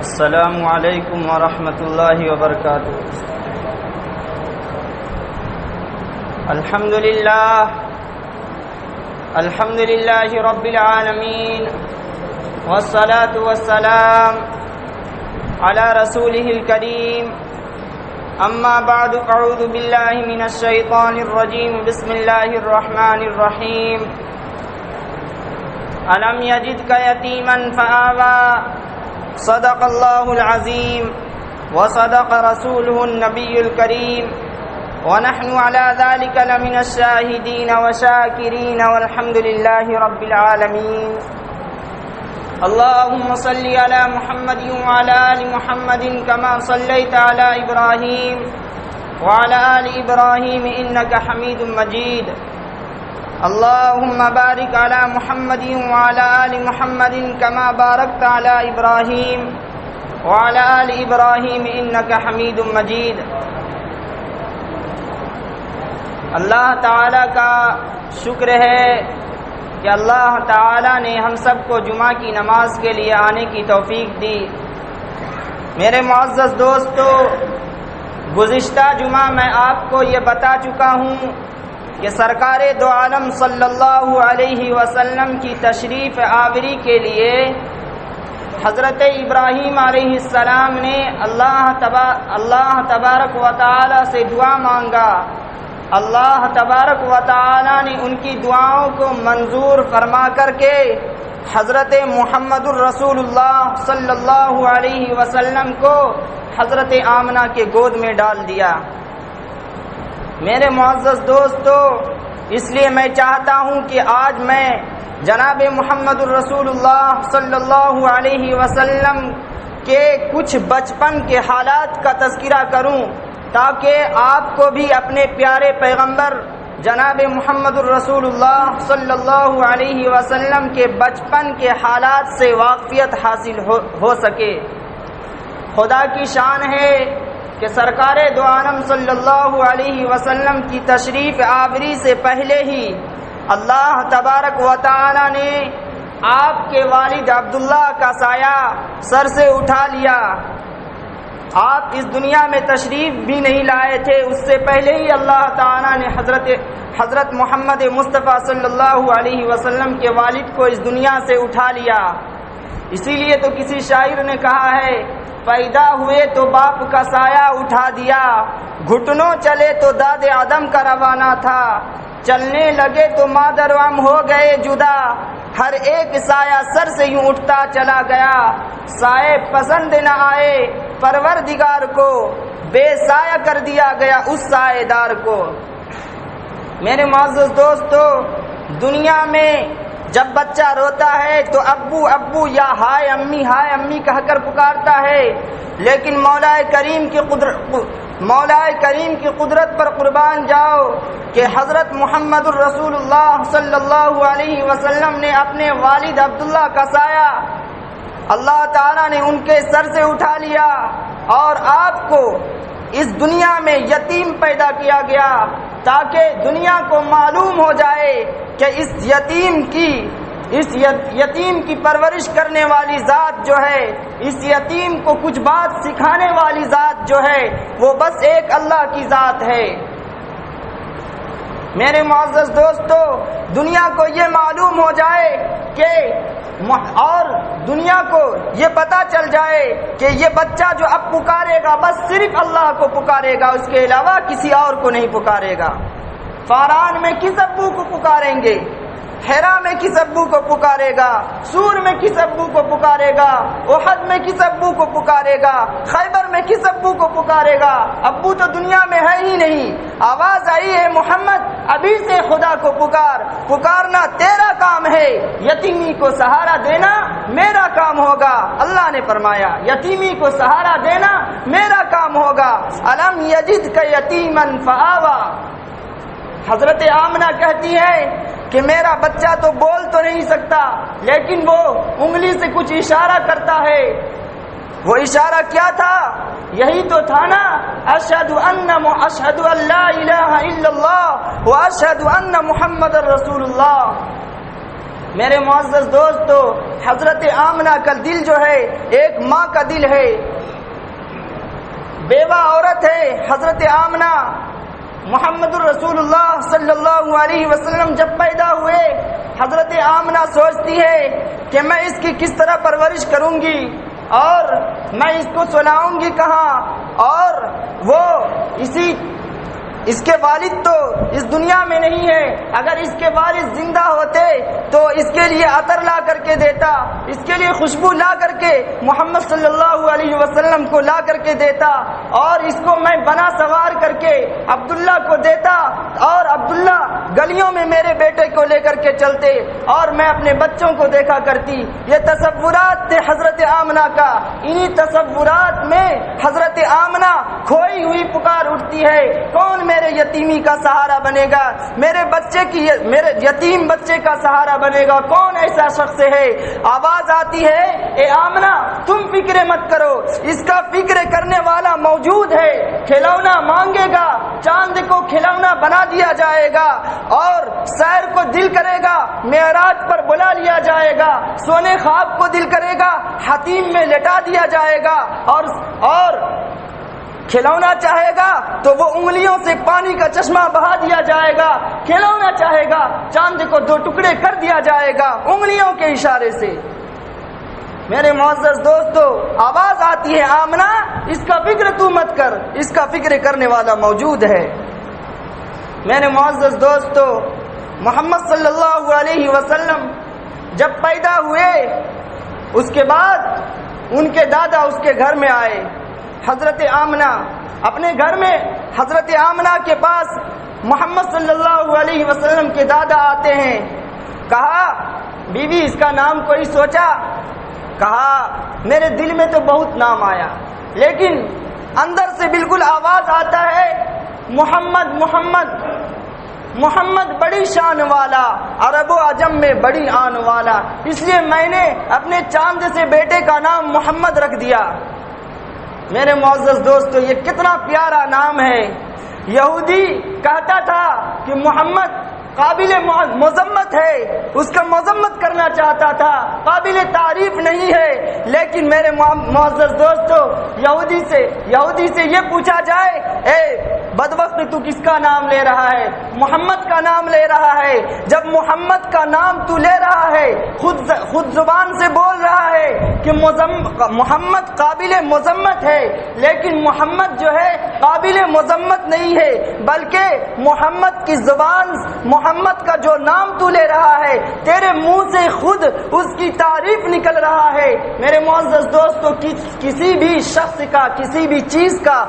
السلام علیکم ورحمۃ اللہ وبرکاتہ۔ الحمد للہ رب العالمین والصلاة والسلام علی رسولہ الکریم، اما بعد اعوذ باللہ من الشیطان الرجیم، بسم اللہ الرحمن الرحیم۔ الم یجدک یتیما فآوی، صدق اللہ العظیم وصدق رسولہ النبی الکریم، ونحن على ذلك لمن الشاہدین وشاکرین والحمد للہ رب العالمین۔ اللهم صل على محمد وعلى آل محمد كما صليت على إبراهيم وعلى آل إبراهيم إنك حميد مجيد۔ اللهم بارك على محمد وعلى آل محمد كما باركت على إبراهيم وعلى آل إبراهيم إنك حميد مجيد۔ اللہ تعالیٰ کا شکر ہے کہ اللہ تعالیٰ نے ہم سب کو جمعہ کی نماز کے لیے آنے کی توفیق دی۔ میرے معزز دوستو، گزشتہ جمعہ میں آپ کو یہ بتا چکا ہوں کہ سرکار دو عالم صلی اللہ علیہ وسلم کی تشریف آوری کے لیے حضرت ابراہیم علیہ السلام نے اللہ تبارک و تعالی سے دعا مانگا۔ اللہ تبارک و تعالی نے ان کی دعاؤں کو منظور فرما کر کے حضرت محمد الرسول اللہ صلی اللہ علیہ وسلم کو حضرت آمنہ کے گود میں ڈال دیا۔ میرے معزز دوستو، اس لیے میں چاہتا ہوں کہ آج میں جناب محمد الرسول اللہ صلی اللہ علیہ وسلم کے کچھ بچپن کے حالات کا تذکرہ کروں، تاکہ آپ کو بھی اپنے پیارے پیغمبر جناب محمد الرسول اللہ صلی اللہ علیہ وسلم کے بچپن کے حالات سے واقفیت حاصل ہو سکے۔ خدا کی شان ہے کہ سرکار دو عالم صلی اللہ علیہ وسلم کی تشریف آوری سے پہلے ہی اللہ تبارک و تعالی نے آپ کے والد عبداللہ کا سایہ سر سے اٹھا لیا۔ آپ اس دنیا میں تشریف بھی نہیں لائے تھے، اس سے پہلے ہی اللہ تعالی نے حضرت محمد مصطفیٰ صلی اللہ علیہ وسلم کے والد کو اس دنیا سے اٹھا لیا۔ اسی لیے تو کسی شاعر نے کہا ہے، پیدا ہوئے تو باپ کا سایہ اٹھا دیا، گھٹنوں چلے تو داد آدم کا روانہ تھا، چلنے لگے تو مادر و ام ہو گئے جدا، ہر ایک سایہ سر سے یوں اٹھتا چلا گیا، سائے پسند نہ آئے پروردگار کو، بے سایہ کر دیا گیا اس سایہ دار کو۔ میرے معزز دوستو، دنیا میں جب بچہ روتا ہے تو ابو ابو یا ہائے امی کہہ کر پکارتا ہے، لیکن مولا کریم کی قدرت پر قربان جاؤ کہ حضرت محمد الرسول اللہ صلی اللہ علیہ وسلم نے اپنے والد عبداللہ کا سایہ اللہ تعالیٰ نے ان کے سر سے اٹھا لیا، اور آپ کو اس دنیا میں یتیم پیدا کیا گیا تاکہ دنیا کو معلوم ہو جائے کہ اس یتیم کی پرورش کرنے والی ذات جو ہے، اس یتیم کو کچھ بات سکھانے والی ذات جو ہے، وہ بس ایک اللہ کی ذات ہے۔ میرے معزز دوستو، دنیا کو یہ معلوم ہو جائے کہ اور دنیا کو یہ پتہ چل جائے کہ یہ بچہ جو اب پکارے گا بس صرف اللہ کو پکارے گا، اس کے علاوہ کسی اور کو نہیں پکارے گا۔ فاران میں کس ابو کو پکاریں گے؟ حرا میں کس ابو کو پکارے گا؟ سور میں کس ابو کو پکارے گا؟ احد میں کس ابو کو پکارے گا؟ خیبر میں کس ابو کو پکارے گا؟ ابو تو دنیا میں ہے ہی نہیں۔ آواز آئی ہے، محمد ابھی سے خدا کو پکارنا تیرا کام ہے، یتیمی کو سہارا دینا میرا کام ہوگا۔ اللہ نے فرمایا یتیمی کو سہارا دینا میرا کام ہوگا۔ الم یجدک یتیما فآوی۔ حضرت آمنہ کہتی ہے کہ میرا بچہ تو بول تو نہیں سکتا، لیکن وہ انگلی سے کچھ اشارہ کرتا ہے۔ وہ اشارہ کیا تھا؟ یہی تو تھا نا، اشہد ان لا الہ الا اللہ واشہد ان محمد رسول اللہ۔ میرے معزز دوستو، حضرت آمنہ کا دل جو ہے ایک ماں کا دل ہے، بیوہ عورت ہے حضرت آمنہ۔ محمد الرسول اللہ صلی اللہ علیہ وسلم جب پیدا ہوئے، حضرت آمنہ سوچتی ہے کہ میں اس کی کس طرح پرورش کروں گی اور میں اس کو سلاؤں گی کہاں، اور وہ اس کے والد تو اس دنیا میں نہیں ہے، اگر اس کے والد زندہ ہوتے تو اس کے لیے عطر لا کر کے دیتا، اس کے لیے خوشبو لا کر کے محمد صلی اللہ علیہ وسلم کو لا کر کے دیتا، اور اس کو میں بنا سوار کر کے عبداللہ کو دیتا، اور عبداللہ گلیوں میں میرے بیٹے کو لے کر کے چلتے اور میں اپنے بچوں کو دیکھا کرتی۔ یہ تصورات تھے حضرت آمنہ کا۔ انہی تصورات میں حضرت آمنہ کھوئی ہوئی پکار اٹھتی ہے، کون میرے یتیمی کا سہارا بنے گا، میرے یتیم بچے کا سہارا بنے گا، کون ایسا شخص ہے؟ آواز آتی ہے، اے آمنہ تم فکر مت کرو، اس کا فکر کرنے والا موجود ہے، کھلونا مانگے گا، چاند کو کھلونا بنا دیا جائے گا، اور سیر کو دل کرے گا معراج پر بلا لیا جائے گا، سونے خواب کو دل کرے گا حتیم میں لٹا دیا جائے گا، اور کھلونا چاہے گا تو وہ انگلیوں سے پانی کا چشمہ بہا دیا جائے گا، کھلونا چاہے گا چاند کو دو ٹکڑے کر دیا جائے گا انگلیوں کے اشارے سے۔ میرے معزز دوستو، آواز آتی ہے، آمنہ اس کا فکر تو مت کر، اس کا فکر کرنے والا موجود ہے۔ میرے معزز دوستو، محمد صلی اللہ علیہ وسلم جب پیدا ہوئے، اس کے بعد ان کے دادا اس کے گھر میں آئے۔ حضرت آمنہ اپنے گھر میں حضرت آمنہ کے پاس محمد صلی اللہ علیہ وسلم کے دادا آتے ہیں۔ کہا، بیوی اس کا نام کوئی سوچا؟ کہا، میرے دل میں تو بہت نام آیا، لیکن اندر سے بالکل آواز آتا ہے، محمد محمد محمد بڑی شان والا، عرب و عجم میں بڑی آن والا، اس لیے میں نے اپنے چاند سے بیٹے کا نام محمد رکھ دیا۔ میرے معزز دوستو، یہ کتنا پیارا نام ہے۔ یہودی کہتا تھا کہ محمد قابل مذمت ہے، اس کا مذمت کرنا چاہتا تھا، قابل تعریف نہیں ہے، لیکن میرے معزز دوستو، یہودی سے یہ پوچھا جائے، اے بدبخت تو کس کا نام لے رہا ہے؟ محمد کا نام لے رہا ہے۔ جب محمد کا نام تو لے رہا ہے، خود زبان سے بول رہا ہے کہ محمد قابل مذمت ہے، لیکن محمد جو ہے قابل مذمت نہیں ہے، بلکہ محمد کی زبان، محمد کا جو نام تو لے رہا ہے، تیرے منہ سے خود اس کی تعریف نکل رہا ہے۔ میرے معزز دوستو، کسی بھی شخص کا، کسی بھی چیز کا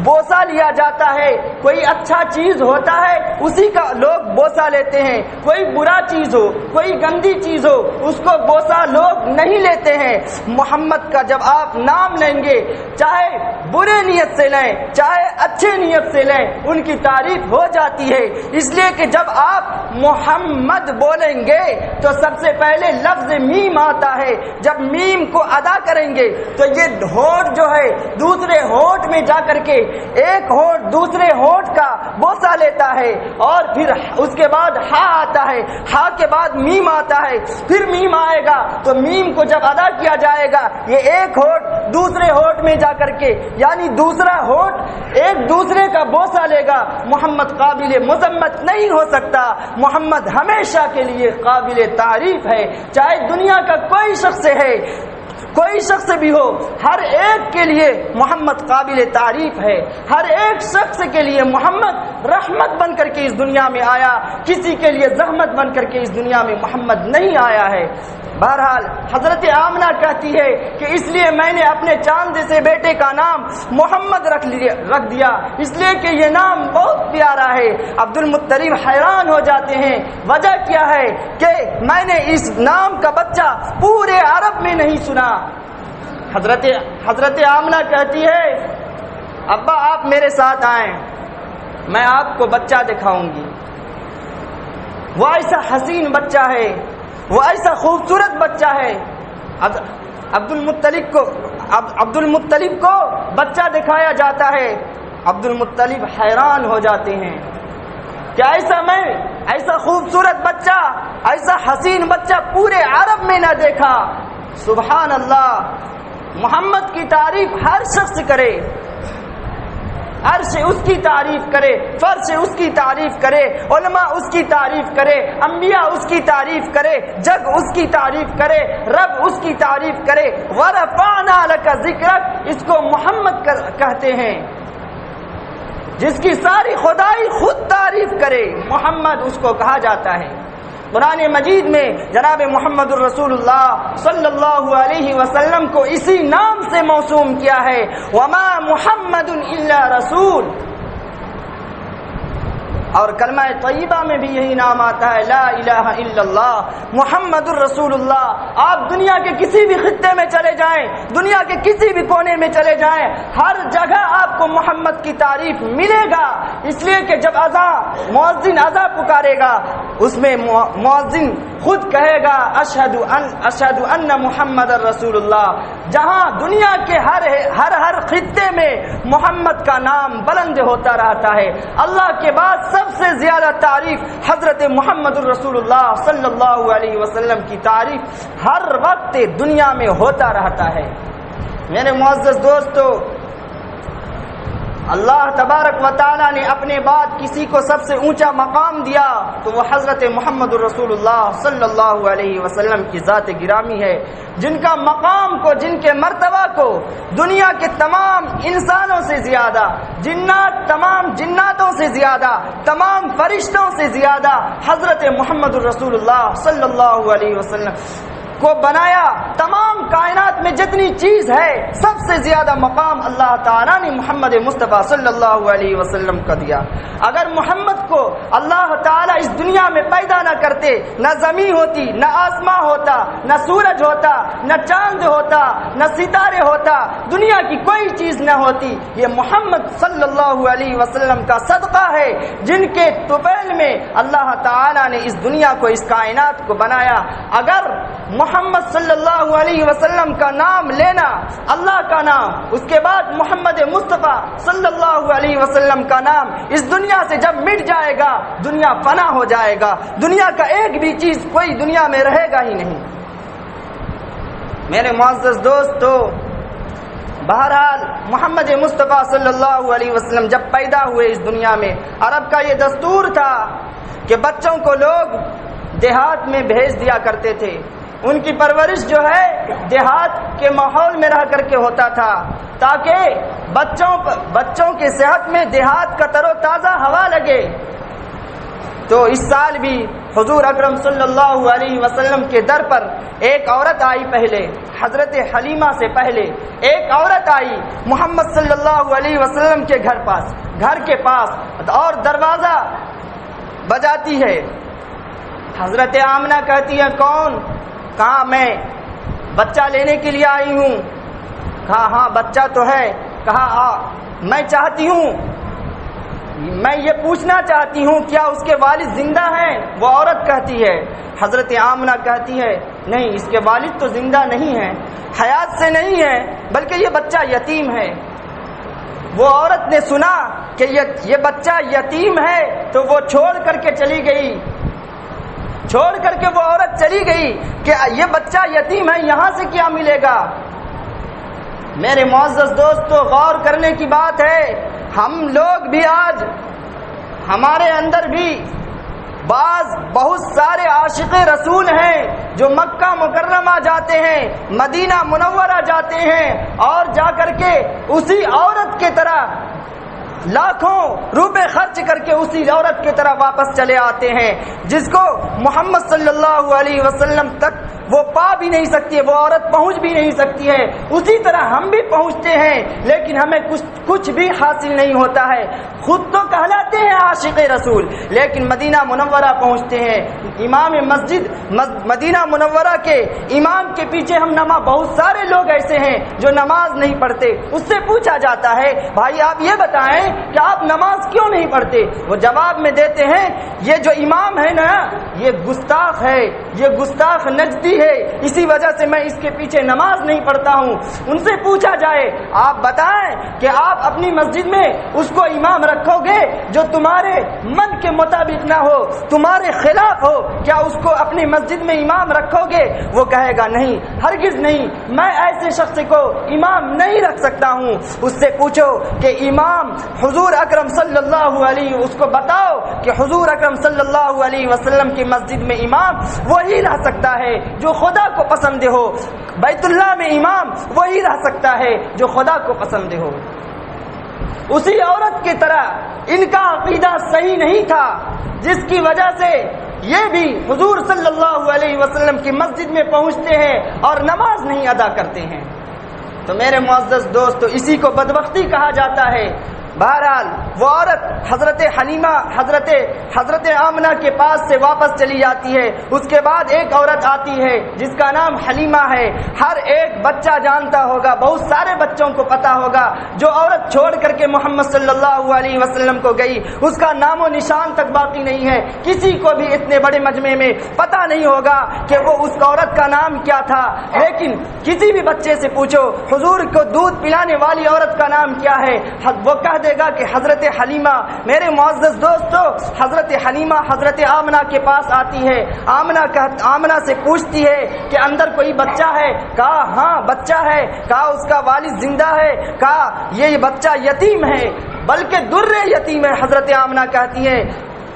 بوسہ لیا جاتا ہے، کوئی اچھا چیز ہوتا ہے اسی کا لوگ بوسہ لیتے ہیں، کوئی برا چیز ہو، کوئی گندی چیز ہو، اس کو بوسہ لوگ نہیں لیتے ہیں۔ محمد کا جب آپ نام لیں گے، چاہے برے نیت سے لیں چاہے اچھے نیت سے لیں، ان کی تعریف ہو جاتی ہے۔ اس لیے کہ جب آپ محمد بولیں گے تو سب سے پہلے لفظ میم آتا ہے، جب میم کو ادا کریں گے تو یہ ہونٹ جو ہے دوسرے ہونٹ میں جا کر کے ایک ہونٹ دوسرے ہونٹ کا بوسہ لیتا ہے، اور پھر اس کے بعد ہا آتا ہے، ہا کے بعد میم آتا ہے، پھر میم آئے گا، تو میم کو جب ادا کیا جائے گا، یہ ایک ہونٹ دوسرے ہونٹ میں جا کر کے، یعنی دوسرا ہونٹ ایک دوسرے کا بوسہ لے گا۔ محمد قابل مذمت نہیں ہو سکتا، محمد ہمیشہ کے لیے قابل تعریف ہے، چاہے دنیا کا کوئی شخص ہے، کوئی شخص بھی ہو، ہر ایک کے لیے محمد قابل تعریف ہے۔ ہر ایک شخص کے لیے محمد رحمت بن کر کے اس دنیا میں آیا، کسی کے لیے زحمت بن کر کے اس دنیا میں محمد نہیں آیا ہے۔ بہرحال حضرت آمنہ کہتی ہے کہ اس لیے میں نے اپنے چاند سے بیٹے کا نام محمد رکھ دیا، اس لیے کہ یہ نام بہت پیارا ہے۔ عبد المطلب حیران ہو جاتے ہیں، وجہ کیا ہے کہ میں نے اس نام کا بچہ پورے عرب میں نہیں سنا۔ حضرت آمنہ کہتی ہے، ابا آپ میرے ساتھ آئیں، میں آپ کو بچہ دکھاؤں گی۔ وہ ایسا حسین بچہ ہے، وہ ایسا خوبصورت بچہ ہے۔ عبد المطلب کو بچہ دکھایا جاتا ہے، عبد المطلب حیران ہو جاتے ہیں کہ ایسا میں ایسا خوبصورت بچہ، ایسا حسین بچہ پورے عرب میں نہ دیکھا۔ سبحان اللہ، محمد کی تعریف ہر شخص کرے، عرش اس کی تعریف کرے، فرش اس کی تعریف کرے، علماء اس کی تعریف کرے، انبیاء اس کی تعریف کرے، جگ اس کی تعریف کرے، رب اس کی تعریف کرے۔ وَرَفَعْنَا لَكَ ذِكْرَكَ، اس کو محمد کہتے ہیں، جس کی ساری خدائی خود تعریف کرے، محمد اس کو کہا جاتا ہے۔ قرآن مجید میں جناب محمد الرسول اللہ صلی اللہ علیہ وسلم کو اسی نام سے موسوم کیا ہے، وما محمد الا رسول۔ اور کلمہ طیبہ میں بھی یہی نام آتا ہے، لا الہ الا اللہ محمد الرسول اللہ۔ آپ دنیا کے کسی بھی خطے میں چلے جائیں، دنیا کے کسی بھی کونے میں چلے جائیں، ہر جگہ آپ کو محمد کی تعریف ملے گا، اس لیے کہ جب مؤذن اذان پکارے گا، اس میں مؤذن خود کہے گا اشہد ان محمد الرسول اللہ۔ جہاں دنیا کے ہر خطے میں محمد کا نام بلند ہوتا رہتا ہے، اللہ کے بعد سب سے زیادہ تعریف حضرت محمد الرسول اللہ صلی اللہ علیہ وسلم کی تعریف ہر وقت دنیا میں ہوتا رہتا ہے۔ میرے معزز دوستو، اللہ تبارک و تعالی نے اپنے بعد کسی کو سب سے اونچا مقام دیا تو وہ حضرت محمد الرسول اللہ صلی اللہ علیہ وسلم کی ذات گرامی ہے، جن کا مقام کو، جن کے مرتبہ کو دنیا کے تمام انسانوں سے زیادہ، تمام جناتوں سے زیادہ، تمام فرشتوں سے زیادہ حضرت محمد الرسول اللہ صلی اللہ علیہ وسلم کو بنایا۔ تمام کائنات میں جتنی چیز ہے سب سے زیادہ مقام اللہ تعالیٰ نے محمد مصطفیٰ صلی اللہ علیہ وسلم کا دیا۔ اگر محمد کو اللہ تعالیٰ اس دنیا میں پیدا نہ کرتے، نہ زمین ہوتی، نہ آسمان ہوتا، نہ سورج ہوتا، نہ چاند ہوتا، نہ ستارے ہوتا، دنیا کی کوئی چیز نہ ہوتی۔ یہ محمد صلی اللہ علیہ وسلم کا صدقہ ہے، جن کے طفیل میں اللہ تعالیٰ نے اس دنیا کو، اس کائنات کو بنایا۔ اگر محمد صلی اللہ علیہ وسلم کا نام لینا، اللہ کا نام، اس کے بعد محمد مصطفیٰ صلی اللہ علیہ وسلم کا نام اس دنیا سے جب مٹ جائے گا، دنیا فنا ہو جائے گا، دنیا کا ایک بھی چیز کوئی دنیا میں رہے گا ہی نہیں۔ میرے معزز دوستو، بہرحال محمد مصطفیٰ صلی اللہ علیہ وسلم جب پیدا ہوئے اس دنیا میں، عرب کا یہ دستور تھا کہ بچوں کو لوگ دیہات میں بھیج دیا کرتے تھے۔ ان کی پرورش جو ہے دیہات کے ماحول میں رہ کر کے ہوتا تھا، تاکہ بچوں کے صحت میں دیہات کا تر و تازہ ہوا لگے۔ تو اس سال بھی حضور اکرم صلی اللہ علیہ وسلم کے در پر ایک عورت آئی، پہلے حضرت حلیمہ سے پہلے ایک عورت آئی محمد صلی اللہ علیہ وسلم کے گھر کے پاس اور دروازہ بجاتی ہے۔ حضرت آمنہ کہتی ہے، کون؟ کہا میں بچہ لینے کے لیے آئی ہوں۔ کہا ہاں بچہ تو ہے۔ کہا میں چاہتی ہوں، میں یہ پوچھنا چاہتی ہوں کیا اس کے والد زندہ ہیں؟ وہ عورت کہتی ہے۔ حضرت آمنہ کہتی ہے نہیں، اس کے والد تو زندہ نہیں ہیں، حیات سے نہیں ہے، بلکہ یہ بچہ یتیم ہے۔ وہ عورت نے سنا کہ یہ بچہ یتیم ہے تو وہ چھوڑ کر کے چلی گئی، وہ عورت چلی گئی کہ یہ بچہ یتیم ہے، یہاں سے کیا ملے گا؟ میرے معزز دوستو، غور کرنے کی بات ہے، ہم لوگ بھی آج ہمارے اندر بھی بہت سارے عاشق رسول ہیں جو مکہ مکرمہ جاتے ہیں، مدینہ منورہ جاتے ہیں، اور جا کر کے اسی عورت کے طرح لاکھوں روپے خرچ کر کے اسی عورت کی طرح واپس چلے آتے ہیں، جس کو محمد صلی اللہ علیہ وسلم تک وہ پا بھی نہیں سکتی ہے، وہ عورت پہنچ بھی نہیں سکتی ہے۔ اسی طرح ہم بھی پہنچتے ہیں لیکن ہمیں کچھ بھی حاصل نہیں ہوتا ہے۔ خود تو کہلاتے ہیں عاشق رسول، لیکن مدینہ منورہ پہنچتے ہیں، امام مسجد مدینہ منورہ کے امام کے پیچھے ہم بہت سارے لوگ ایسے ہیں جو نماز نہیں پڑھتے۔ اس سے پوچھا جاتا ہے بھائی آپ یہ بتائیں کہ آپ نماز کیوں نہیں پڑھتے؟ وہ جواب میں دیتے ہیں یہ جو امام ہے نا، یہ گستاخ ہے، یہ گستاخ نجدی ہے، اسی وجہ سے میں اس کے پیچھے نماز نہیں پڑھتا ہوں۔ ان سے پوچھا جائے آپ بتائیں کہ آپ اپنی مسجد میں اس کو امام رکھو گے جو تمہارے من کے مطابق نہ ہو، تمہارے خلاف ہو، کیا اس کو اپنی مسجد میں امام رکھو گے؟ وہ کہے گا نہیں، ہرگز نہیں، میں ایسے شخص کو امام نہیں رکھ سکتا ہوں۔ اس سے پوچھو کہ امام حضور اکرم صلی اللہ علیہ، اس کو بتاؤ کہ حضور اکرم صلی اللہ علیہ وسلم کی مسجد میں امام وہی رہ سکتا ہے جو خدا کو پسند ہو، بیت اللہ میں امام وہی رہ سکتا ہے جو خدا کو پسند ہو۔ اسی عورت کی طرح ان کا عقیدہ صحیح نہیں تھا جس کی وجہ سے یہ بھی حضور صلی اللہ علیہ وسلم کی مسجد میں پہنچتے ہیں اور نماز نہیں ادا کرتے ہیں۔ تو میرے معزز دوستو، اسی کو بدبختی کہا جاتا ہے۔ بہرحال وہ عورت حضرت آمنہ کے پاس سے واپس چلی جاتی ہے۔ اس کے بعد ایک عورت آتی ہے جس کا نام حلیمہ ہے۔ ہر ایک بچہ جانتا ہوگا، بہت سارے بچوں کو پتا ہوگا، جو عورت چھوڑ کر کے محمد صلی اللہ علیہ وسلم کو گئی، اس کا نام و نشان تک باقی نہیں ہے۔ کسی کو بھی اتنے بڑے مجمع میں پتا نہیں ہوگا کہ وہ اس عورت کا نام کیا تھا، لیکن کسی بھی بچے سے پوچھو حضور کو دودھ پلانے والی عورت کا نام کیا ہے، وہ کہہ دے گا کہ حضرت حلیمہ۔ میرے معزز دوستو، حضرت حلیمہ حضرت آمنہ کے پاس آتی ہے۔ آمنہ سے پوچھتی ہے کہ اندر کوئی بچہ ہے؟ کہا ہاں بچہ ہے۔ کہا اس کا والد زندہ ہے؟ کہا یہ بچہ یتیم ہے، بلکہ در یتیم ہے۔ حضرت آمنہ کہتی ہے،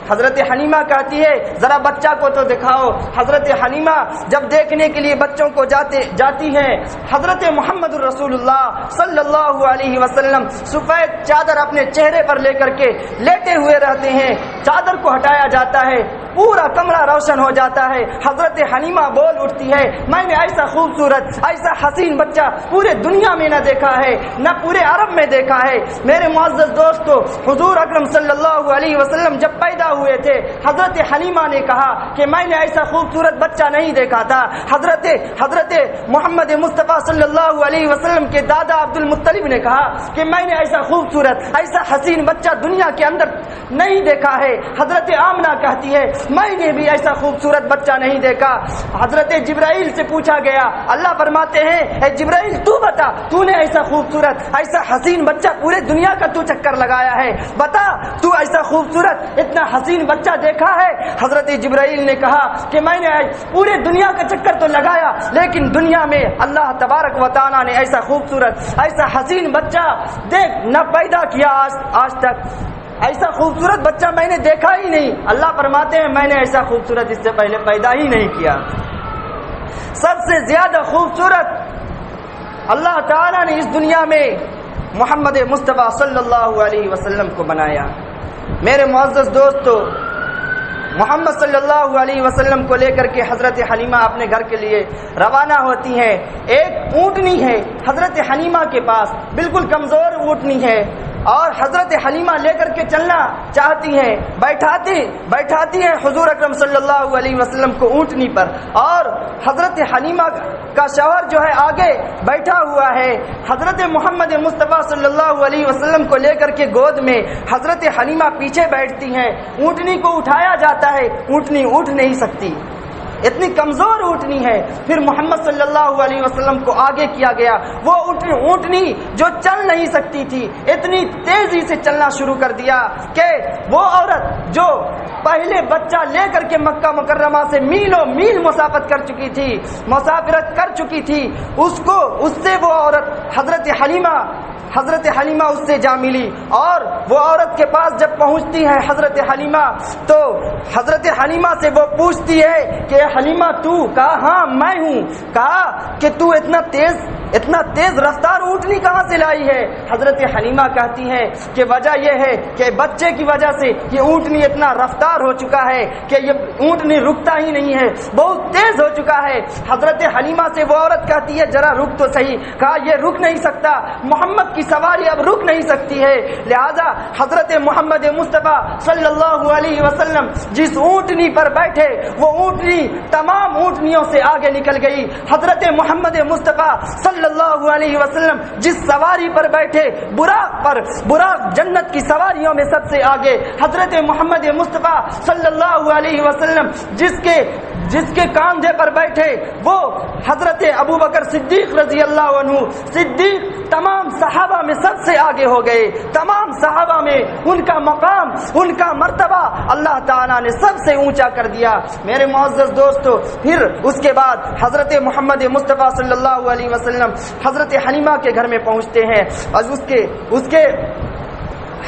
حضرت حلیمہ کہتی ہے ذرا بچہ کو تو دکھاؤ۔ حضرت حلیمہ جب دیکھنے کے لیے بچوں کو جاتی ہے، حضرت محمد رسول اللہ صلی اللہ علیہ وسلم سفید چادر اپنے چہرے پر لے کر کے لیٹے ہوئے رہتے ہیں۔ چادر کو ہٹایا جاتا ہے، پورا کمرہ روشن ہو جاتا ہے۔ حضرت حلیمہ بول اٹھتی ہے، میں نے ایسا خوبصورت، ایسا حسین بچہ پورے دنیا میں نہ دیکھا ہے، نہ پورے عرب میں دیکھا ہے۔ میرے معزز دوستو، حضور اکرم صلی اللہ علیہ وسلم جب پیدا ہوئے تھے، حضرت حلیمہ نے کہا کہ میں نے ایسا خوبصورت بچہ نہیں دیکھا تھا۔ حضرت محمد مصطفیٰ صلی اللہ علیہ وسلم کے دادا عبد المطلب نے کہا کہ میں نے ایسا خوبصورت، ایسا حسین بچہ دنیا کے اندر نہیں دیکھا ہے۔ حضرت آمنہ کہتی ہے میں نے بھی ایسا خوبصورت بچہ نہیں دیکھا۔ حضرت جبرائیل سے پوچھا گیا، اللہ فرماتے ہیں اے جبرائیل تو بتا، تو نے ایسا خوبصورت، ایسا حسین بچہ پورے دنیا کا تو چکر لگایا ہے، بتا تو ایسا خوبصورت، اتنا حسین بچہ دیکھا ہے؟ حضرت جبرائیل نے کہا کہ میں نے پورے دنیا کا چکر تو لگایا، لیکن دنیا میں اللہ تبارک و تعالی نے ایسا خوبصورت، ایسا حسین بچہ دیکھ نہ پیدا کیا آج تک، ایسا خوبصورت بچہ میں نے دیکھا ہی نہیں۔ اللہ فرماتے ہیں میں نے ایسا خوبصورت اس سے پہلے پیدا ہی نہیں کیا۔ سب سے زیادہ خوبصورت اللہ تعالی نے اس دنیا میں محمد مصطفیٰ صلی اللہ علیہ وسلم کو بنایا۔ میرے معزز دوستو، محمد صلی اللہ علیہ وسلم کو لے کر کے حضرت حلیمہ اپنے گھر کے لیے روانہ ہوتی ہیں۔ ایک اونٹنی ہے حضرت حلیمہ کے پاس، بالکل کمزور اونٹنی ہے، اور حضرت حلیمہ لے کر کے چلنا چاہتی ہیں، بیٹھاتی ہیں حضور اکرم صلی اللہ علیہ وسلم کو اونٹنی پر، اور حضرت حلیمہ کا شوہر جو ہے آگے بیٹھا ہوا ہے۔ حضرت محمد مصطفیٰ صلی اللہ علیہ وسلم کو لے کر کے گود میں حضرت حلیمہ پیچھے بیٹھتی ہیں۔ اونٹنی کو اٹھایا جاتا ہے، اونٹنی اٹھ نہیں سکتی، اتنی کمزور اونٹنی ہے۔ پھر محمد صلی اللہ علیہ وسلم کو آگے کیا گیا، وہ اونٹنی جو چل نہیں سکتی تھی اتنی تیزی سے چلنا شروع کر دیا کہ وہ عورت جو پہلے بچہ لے کر کے مکہ مکرمہ سے میلوں میل مسافرت کر چکی تھی، اس سے وہ عورت حضرت حلیمہ اس سے جا ملی، اور وہ عورت کے پاس جب پہنچتی ہے حضرت حلیمہ، تو حضرت حلیمہ سے وہ پوچھتی ہے کہ حلیمہ تو؟ کہا ہاں میں ہوں۔ کہا کہ تو اتنا تیز رفتار اونٹنی کہاں سے لائی ہے؟ حضرت حلیمہ کہتی ہے کہ وجہ یہ ہے کہ بچے کی وجہ سے یہ اونٹنی اتنا رفتار ہو چکا ہے کہ یہ اونٹنی رکتا ہی نہیں ہے، بہت تیز ہو چکا ہے۔ حضرت حلیمہ سے وہ عورت کہتی ہے ذرا رک تو صحیح۔ کہا یہ رک نہیں سکتا، محمد کی سواری اب رک نہیں سکتی ہے، لہذا حضرت محمد مصطفیٰ صلی اللہ علیہ وسلم جس اونٹنی پر بیٹھے وہ اونٹنی تمام اونٹنیوں سے آگے نکل گئی۔ حضرت محمد مصطفیٰ صلی اللہ علیہ وسلم جس سواری پر بیٹھے، براق جنت کی سواریوں میں سب سے آگے، حضرت محمد مصطفیٰ صلی اللہ علیہ وسلم جس کے کاندھے پر بیٹھے وہ حضرت ابو بکر صدیق رضی اللہ عنہ، صدیق تمام صحابہ میں سب سے آگے ہو گئے، تمام صحابہ میں ان کا مقام، ان کا مرتبہ اللہ تعالیٰ نے سب سے اونچا کر دیا۔ میرے معزز دوستو، پھر اس کے بعد حضرت محمد مصطفیٰ صلی اللہ علیہ وسلم حضرت حلیمہ کے گھر میں پہنچتے ہیں، اور اس کے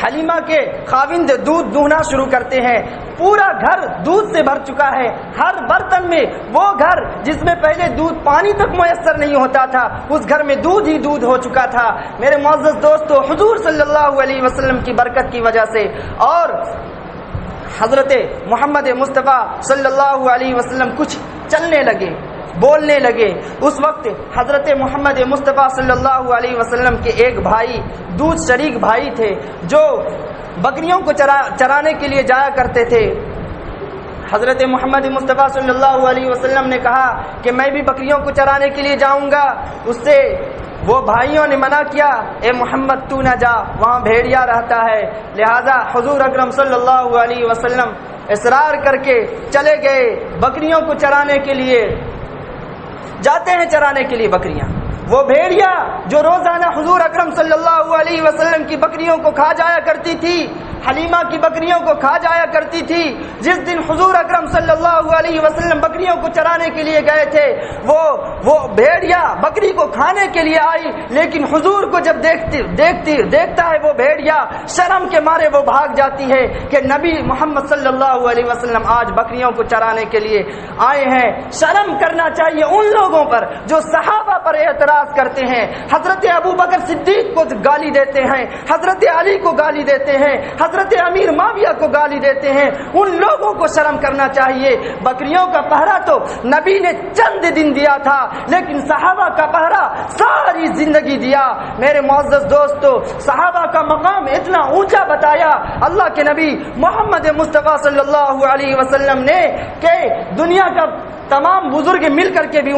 حلیمہ کے خاوند دودھ دوہنا شروع کرتے ہیں۔ پورا گھر دودھ سے بھر چکا ہے، ہر برتن میں، وہ گھر جس میں پہلے دودھ پانی تک میسر نہیں ہوتا تھا، اس گھر میں دودھ ہی دودھ ہو چکا تھا۔ میرے معزز دوستو، حضور صلی اللہ علیہ وسلم کی برکت کی وجہ سے اور حضرت محمد مصطفیٰ صلی اللہ علیہ وسلم کچھ چلنے لگے، بولنے لگے۔ اس وقت حضرت محمد مصطفیٰ صلی اللہ علیہ وسلم کے ایک بھائی، دودھ شریک بھائی تھے، جو بکریوں کو چرانے کے لیے جایا کرتے تھے۔ حضرت محمد مصطفیٰ صلی اللہ علیہ وسلم نے کہا کہ میں بھی بکریوں کو چرانے کے لیے جاؤں گا۔ اس سے وہ بھائیوں نے منع کیا، اے محمد تو نہ جا، وہاں بھیڑیا رہتا ہے۔ لہذا حضور اکرم صلی اللہ علیہ وسلم اصرار کر کے چلے گئے بکریوں کو چرانے کے لیے۔ جاتے ہیں چرانے کے لیے بکریاں، وہ بھیڑیا جو روزانہ حضور اکرم صلی اللہ علیہ وسلم کی بکریوں کو کھا جایا کرتی تھی، حلیمہ کی بکریوں کو کھا جایا کرتی تھی، جس دن حضور اکرم صلی اللہ علیہ وسلم بکریوں کو چرانے کے لیے گئے تھے، وہ بھیڑیا بکری کو کھانے کے لیے آئی، لیکن حضور کو جب دیکھتا ہے وہ بھیڑیا، شرم کے مارے وہ بھاگ جاتی ہے کہ نبی محمد صلی اللہ علیہ وسلم آج بکریوں کو چرانے کے لیے آئے ہیں۔ شرم کرنا چاہیے ان لوگوں پر جو صحابہ پر اعتراض کرتے ہیں، حضرت ابو بکر صدیق کو گالی دیتے ہیں، حضرت علی کو گالی دیتے ہیں، حضرت امیر معاویہ کو گالی دیتے ہیں۔ ان لوگوں کو شرم کرنا چاہیے۔ بکریوں کا پہرا تو نبی نے چند دن دیا تھا، لیکن صحابہ کا پہرا ساری زندگی دیا۔ میرے معزز دوستو، صحابہ کا مقام اتنا اونچا بتایا اللہ کے نبی محمد مصطفیٰ صلی اللہ علیہ وسلم نے کہ دنیا کا تمام بزرگ مل کر کے بھی